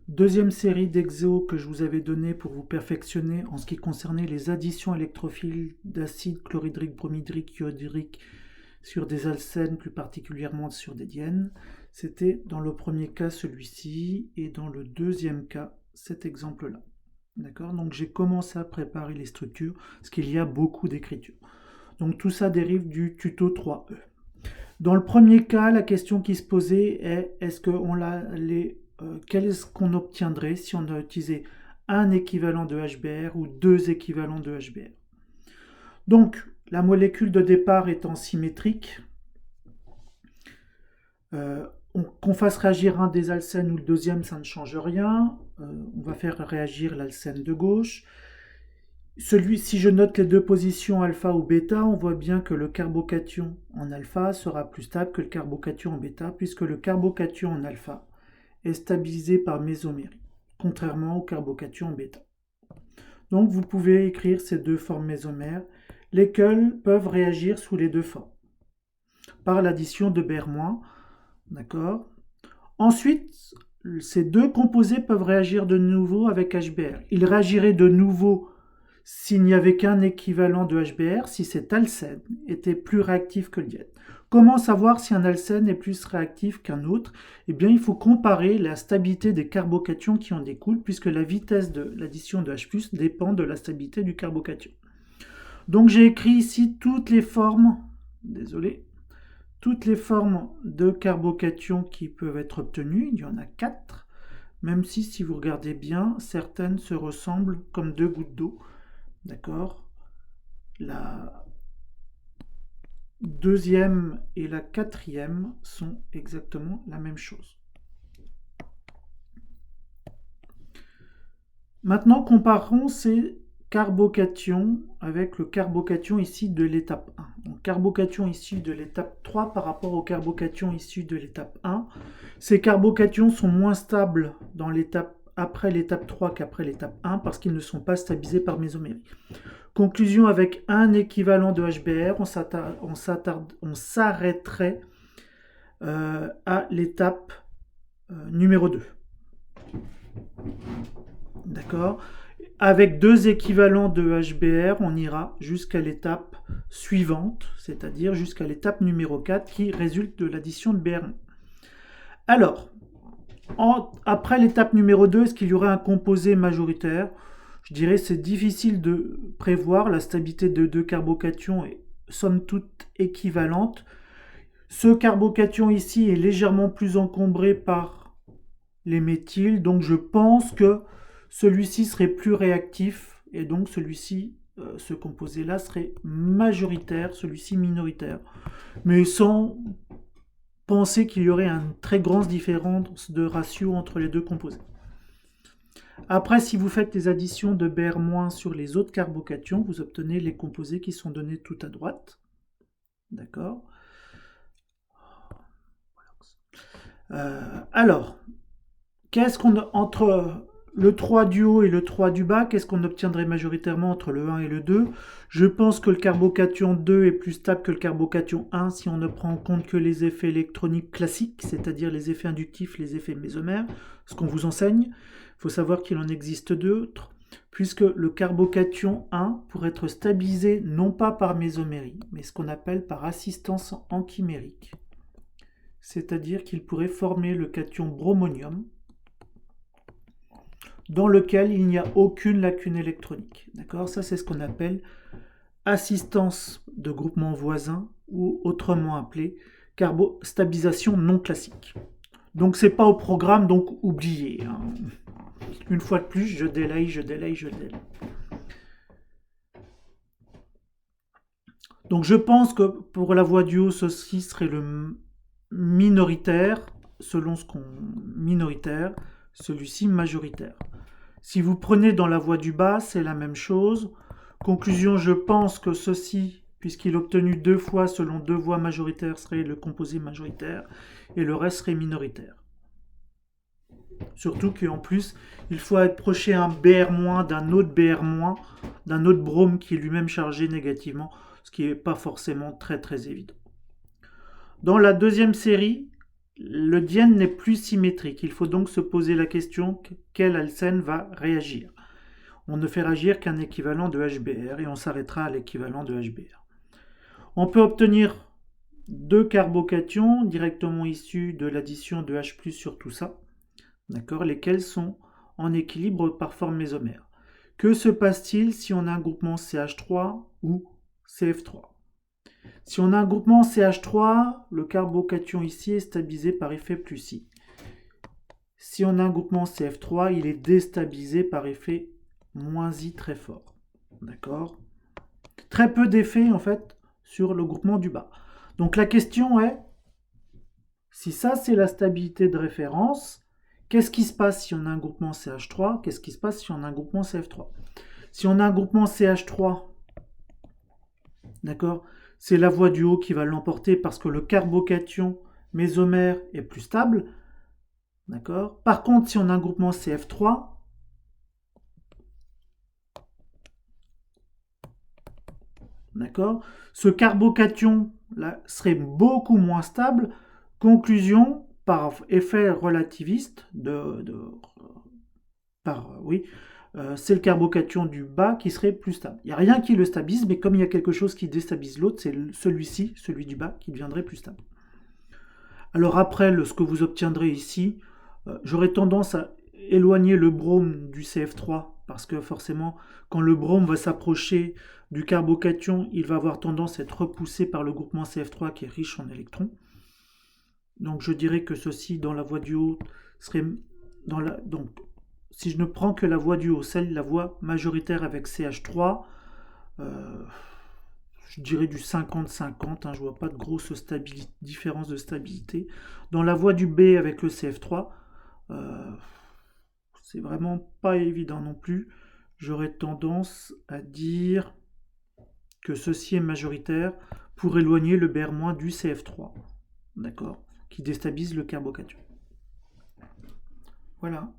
Deuxième série d'exos que je vous avais donné pour vous perfectionner en ce qui concernait les additions électrophiles d'acide chlorhydrique, bromhydrique, iodhydrique sur des alcènes, plus particulièrement sur des diènes. C'était dans le premier cas celui-ci et dans le deuxième cas cet exemple-là. D'accord? Donc j'ai commencé à préparer les structures parce qu'il y a beaucoup d'écriture. Donc tout ça dérive du tuto 3E. Dans le premier cas, la question qui se posait est qu'est-ce qu'on obtiendrait si on a utilisé un équivalent de HBr ou deux équivalents de HBr. Donc, la molécule de départ étant symétrique, qu'on fasse réagir un des alcènes ou le deuxième, ça ne change rien. On va faire réagir l'alcène de gauche. Si je note les deux positions alpha ou bêta, on voit bien que le carbocation en alpha sera plus stable que le carbocation en bêta, puisque le carbocation en alpha est stabilisé par mésomérie, contrairement au carbocation en bêta. Donc vous pouvez écrire ces deux formes mésomères, lesquelles peuvent réagir sous les deux formes, par l'addition de Br-, d'accord. Ensuite, ces deux composés peuvent réagir de nouveau avec HBr. Ils réagiraient de nouveau s'il n'y avait qu'un équivalent de HBr, si cet alcène était plus réactif que le diène. Comment savoir si un alcène est plus réactif qu'un autre? Eh bien, il faut comparer la stabilité des carbocations qui en découlent, puisque la vitesse de l'addition de H+, dépend de la stabilité du carbocation. Donc j'ai écrit ici toutes les formes de carbocation qui peuvent être obtenues. Il y en a 4, même si vous regardez bien, certaines se ressemblent comme deux gouttes d'eau. D'accord? La deuxième et la quatrième sont exactement la même chose. Maintenant, comparons ces carbocations avec le carbocation ici de l'étape 1. Donc, carbocation issu de l'étape 3 par rapport au carbocation issu de l'étape 1. Ces carbocations sont moins stables après l'étape 3 qu'après l'étape 1 parce qu'ils ne sont pas stabilisés par mésomérie. Conclusion, avec un équivalent de HBr, on s'arrêterait à l'étape numéro 2. D'accord? Avec deux équivalents de HBr, on ira jusqu'à l'étape suivante, c'est-à-dire jusqu'à l'étape numéro 4 qui résulte de l'addition de Br. Alors, après l'étape numéro 2, est-ce qu'il y aurait un composé majoritaire? Je dirais que c'est difficile de prévoir. La stabilité de deux carbocations est somme toute équivalente. Ce carbocation ici est légèrement plus encombré par les méthyles, donc je pense que celui-ci serait plus réactif, et donc celui-ci, ce composé-là serait majoritaire, celui-ci minoritaire. Mais sans penser qu'il y aurait une très grande différence de ratio entre les deux composés. Après, si vous faites les additions de Br- sur les autres carbocations, vous obtenez les composés qui sont donnés tout à droite. D'accord? Alors, entre le 3 du haut et le 3 du bas, qu'est-ce qu'on obtiendrait majoritairement entre le 1 et le 2? Je pense que le carbocation 2 est plus stable que le carbocation 1 si on ne prend en compte que les effets électroniques classiques, c'est-à-dire les effets inductifs, les effets mésomères, ce qu'on vous enseigne. Il faut savoir qu'il en existe d'autres, puisque le carbocation 1 pourrait être stabilisé non pas par mésomérie, mais ce qu'on appelle par assistance enchimérique. C'est-à-dire qu'il pourrait former le cation bromonium, dans lequel il n'y a aucune lacune électronique. D'accord? Ça, c'est ce qu'on appelle assistance de groupement voisin, ou autrement appelé stabilisation non classique. Donc, c'est pas au programme, donc oubliez. Hein. Une fois de plus, je délaye. Donc, je pense que pour la voie du haut, ceci serait le minoritaire, selon ce qu'on... minoritaire, celui-ci majoritaire. Si vous prenez dans la voie du bas, c'est la même chose. Conclusion, je pense que ceci, puisqu'il est obtenu deux fois selon deux voies majoritaires, serait le composé majoritaire et le reste serait minoritaire. Surtout qu'en plus, il faut approcher un Br- d'un autre Br-, d'un autre brome qui est lui-même chargé négativement, ce qui n'est pas forcément très évident. Dans la deuxième série, le diène n'est plus symétrique. Il faut donc se poser la question quel alcène va réagir. On ne fait réagir qu'un équivalent de HBr et on s'arrêtera à l'équivalent de HBr. On peut obtenir deux carbocations directement issus de l'addition de H+ sur tout ça, d'accord, lesquels sont en équilibre par forme mésomère. Que se passe-t-il si on a un groupement CH3 ou CF3? Si on a un groupement CH3, le carbocation ici est stabilisé par effet plus I. Si on a un groupement CF3, il est déstabilisé par effet moins I très fort. D'accord? Très peu d'effet en fait sur le groupement du bas. Donc la question est, si ça c'est la stabilité de référence, qu'est-ce qui se passe si on a un groupement CH3? Qu'est-ce qui se passe si on a un groupement CF3? Si on a un groupement CH3, d'accord, c'est la voie du haut qui va l'emporter parce que le carbocation mésomère est plus stable. D'accord. Par contre, si on a un groupement CF3, d'accord, ce carbocation là serait beaucoup moins stable. Conclusion, par effet relativiste c'est le carbocation du bas qui serait plus stable. Il n'y a rien qui le stabilise, mais comme il y a quelque chose qui déstabilise l'autre, c'est celui-ci, celui du bas, qui deviendrait plus stable. Alors après, ce que vous obtiendrez ici, j'aurais tendance à éloigner le brome du CF3, parce que forcément, quand le brome va s'approcher du carbocation, il va avoir tendance à être repoussé par le groupement CF3 qui est riche en électrons. Donc je dirais que ceci, dans la voie du haut, serait... Donc, si je ne prends que la voie du haut, la voie majoritaire avec CH3, je dirais du 50-50, je ne vois pas de grosse différence de stabilité. Dans la voie du B avec le CF3, c'est vraiment pas évident non plus. J'aurais tendance à dire que ceci est majoritaire pour éloigner le Br- du CF3, d'accord, qui déstabilise le carbocation. Voilà.